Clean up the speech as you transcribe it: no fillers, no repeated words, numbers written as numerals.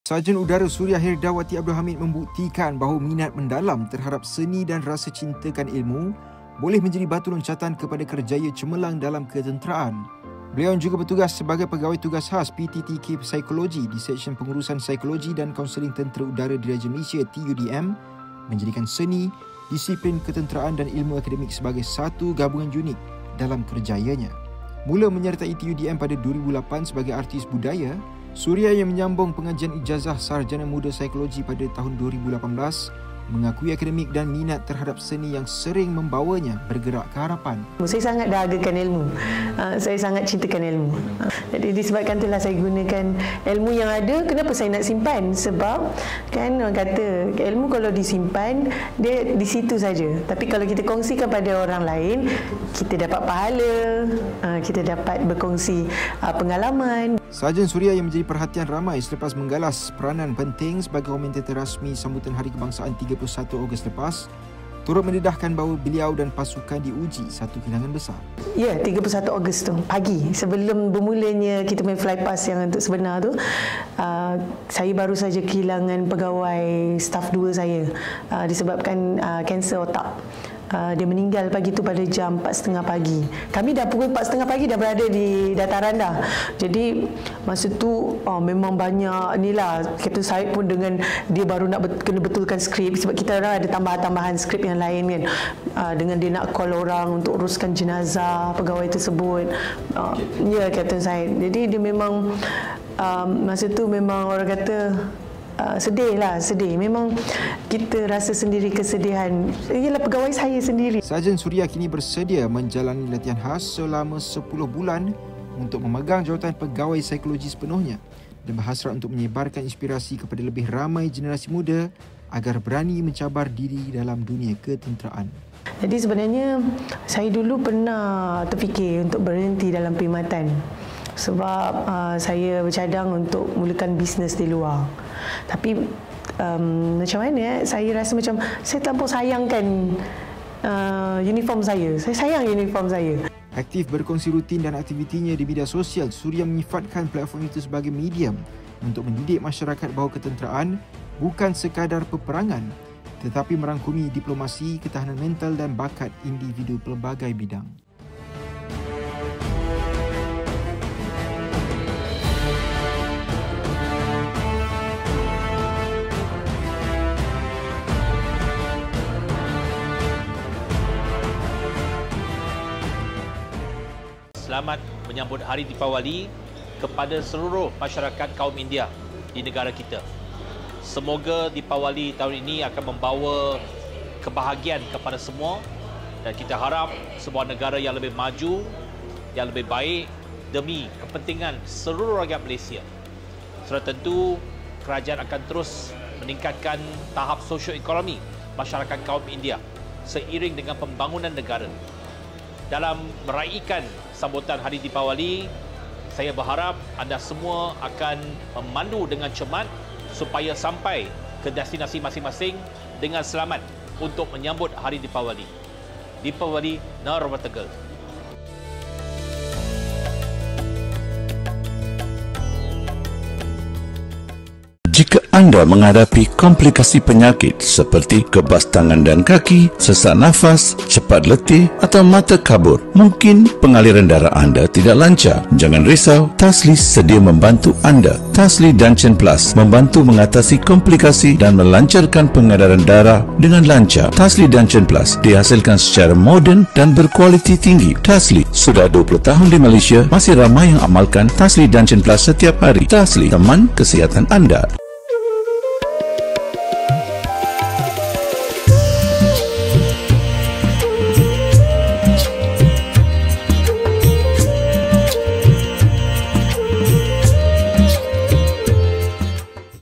Sarjan Udara Suria Hirdawati Abdul Hamid membuktikan bahawa minat mendalam terhadap seni dan rasa cintakan ilmu boleh menjadi batu loncatan kepada kerjaya cemerlang dalam ketenteraan. Beliau juga bertugas sebagai pegawai tugas khas PTTK Psikologi di Seksyen Pengurusan Psikologi dan Kaunseling Tentera Udara Diraja Malaysia TUDM, menjadikan seni, disiplin ketenteraan dan ilmu akademik sebagai satu gabungan unik dalam kerjayanya. Mula menyertai TUDM pada 2008 sebagai artis budaya, Suria yang menyambung pengajian ijazah Sarjana Muda Psikologi pada tahun 2018 mengakui akademik dan minat terhadap seni yang sering membawanya bergerak ke harapan. Saya sangat dahagakan ilmu. Saya sangat cintakan ilmu. Jadi disebabkan itulah saya gunakan ilmu yang ada. Kenapa saya nak simpan? Sebab kan orang kata ilmu kalau disimpan dia di situ saja. Tapi kalau kita kongsikan pada orang lain, kita dapat pahala, kita dapat berkongsi pengalaman. Sarjan Suria yang menjadi perhatian ramai selepas menggalas peranan penting sebagai komentator rasmi sambutan Hari Kebangsaan 31 Ogos lepas, turut mendedahkan bahawa beliau dan pasukan diuji satu kehilangan besar. Ya, 31 Ogos tu pagi sebelum bermulanya kita main fly pass yang untuk sebenar tu, saya baru saja kehilangan pegawai staf 2 saya disebabkan kanser otak. Dia meninggal pagi tu pada jam 4.30 pagi. Kami dah pukul 4.30 pagi dah berada di dataran dah. Jadi masa tu memang banyak inilah. Kapten Syed pun dengan dia baru nak kena betulkan skrip sebab kita ada tambahan-tambahan skrip yang lain kan. Dengan dia nak call orang untuk uruskan jenazah pegawai tersebut. Ya, Kapten Syed. Jadi dia memang masa tu memang orang kata sedih lah, sedih. Memang kita rasa sendiri kesedihan. Ialah pegawai saya sendiri. Sarjan Suria kini bersedia menjalani latihan khas selama 10 bulan untuk memegang jawatan pegawai psikologi sepenuhnya dan berhasrat untuk menyebarkan inspirasi kepada lebih ramai generasi muda agar berani mencabar diri dalam dunia ketenteraan. Jadi sebenarnya saya dulu pernah terfikir untuk berhenti dalam perkhidmatan sebab saya bercadang untuk mulakan bisnes di luar. Tapi macam mana saya rasa macam saya terlampau sayangkan uniform saya. Saya sayang uniform saya. Aktif berkongsi rutin dan aktivitinya di media sosial, Suria menyifatkan platform itu sebagai medium untuk mendidik masyarakat bahawa ketenteraan bukan sekadar peperangan tetapi merangkumi diplomasi, ketahanan mental dan bakat individu pelbagai bidang. Selamat menyambut Hari Deepawali kepada seluruh masyarakat kaum India di negara kita. Semoga Deepawali tahun ini akan membawa kebahagiaan kepada semua dan kita harap sebuah negara yang lebih maju, yang lebih baik demi kepentingan seluruh rakyat Malaysia. Sudah tentu kerajaan akan terus meningkatkan tahap sosioekonomi masyarakat kaum India seiring dengan pembangunan negara. Dalam meraihkan sambutan Hari Deepawali, saya berharap anda semua akan memandu dengan cermat supaya sampai ke destinasi masing-masing dengan selamat untuk menyambut Hari Deepawali. Deepawali Narwatagal. Jika anda menghadapi komplikasi penyakit seperti kebas tangan dan kaki, sesak nafas, cepat letih atau mata kabur, mungkin pengaliran darah anda tidak lancar, jangan risau, Tasli sedia membantu anda. Tasli Dungeon Plus membantu mengatasi komplikasi dan melancarkan pengedaran darah dengan lancar. Tasli Dungeon Plus dihasilkan secara moden dan berkualiti tinggi. Tasli sudah 20 tahun di Malaysia, masih ramai yang amalkan Tasli Dungeon Plus setiap hari. Tasli, teman kesihatan anda.